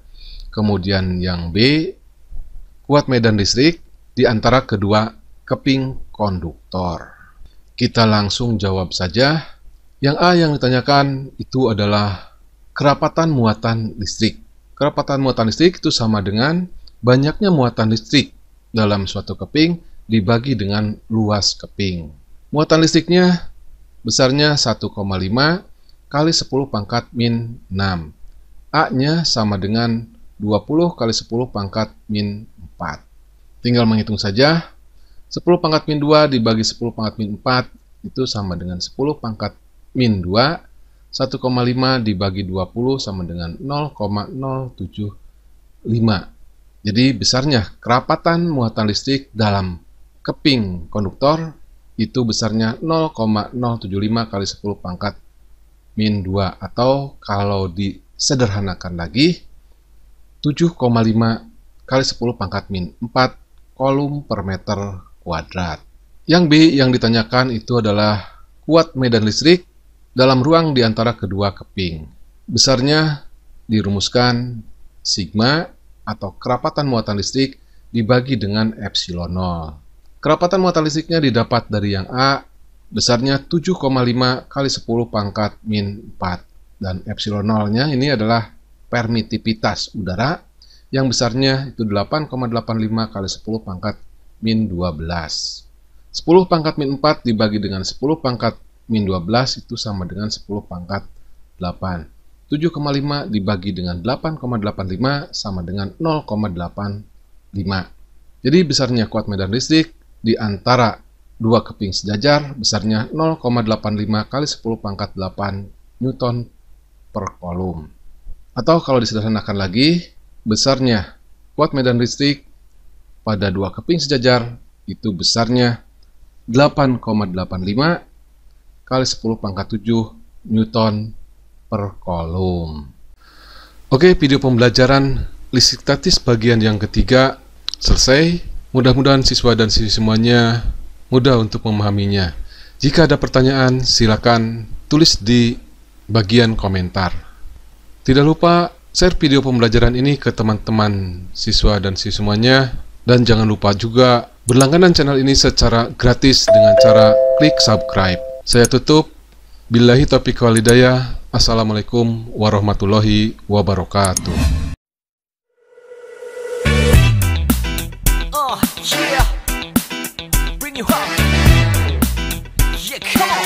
Kemudian yang B, kuat medan listrik di antara kedua keping konduktor. Kita langsung jawab saja. Yang A yang ditanyakan itu adalah kerapatan muatan listrik. Kerapatan muatan listrik itu sama dengan banyaknya muatan listrik dalam suatu keping dibagi dengan luas keping. Muatan listriknya besarnya 1,5 kali 10 pangkat min 6. A-nya sama dengan 20 kali 10 pangkat min 4. Tinggal menghitung saja. 10 pangkat min 2 dibagi 10 pangkat min 4 itu sama dengan 10 pangkat min 2. 1,5 dibagi 20 sama dengan 0,075. Jadi besarnya kerapatan muatan listrik dalam keping konduktor itu besarnya 0,075 kali 10 pangkat min 2, atau kalau disederhanakan lagi 7,5 kali 10 pangkat min 4 kolom per meter kuadrat. Yang B yang ditanyakan itu adalah kuat medan listrik dalam ruang di antara kedua keping. Besarnya dirumuskan sigma atau kerapatan muatan listrik dibagi dengan epsilon 0. Kerapatan muatan listriknya didapat dari yang A, besarnya 7,5 kali 10 pangkat min 4. Dan epsilon 0-nya ini adalah permitivitas udara yang besarnya itu 8,85 kali 10 pangkat min 12. 10 pangkat min 4 dibagi dengan 10 pangkat min 12 itu sama dengan 10 pangkat 8. 7,5 dibagi dengan 8,85 sama dengan 0,85. Jadi besarnya kuat medan listrik di antara dua keping sejajar besarnya 0,85 kali 10 pangkat 8 Newton per kolom. Atau kalau disederhanakan lagi, besarnya kuat medan listrik pada dua keping sejajar itu besarnya 8,85 kali 10 pangkat 7 Newton per kolom. Oke, video pembelajaran listrik statis bagian yang ketiga selesai. Mudah-mudahan siswa dan siswi semuanya mudah untuk memahaminya. Jika ada pertanyaan, silakan tulis di bagian komentar. Tidak lupa share video pembelajaran ini ke teman-teman siswa dan siswi semuanya. Dan jangan lupa juga berlangganan channel ini secara gratis dengan cara klik subscribe. Saya tutup. Billahi taufiq wal hidayah. Assalamualaikum warahmatullahi wabarakatuh. Yeah, bring you up. Yeah, come on.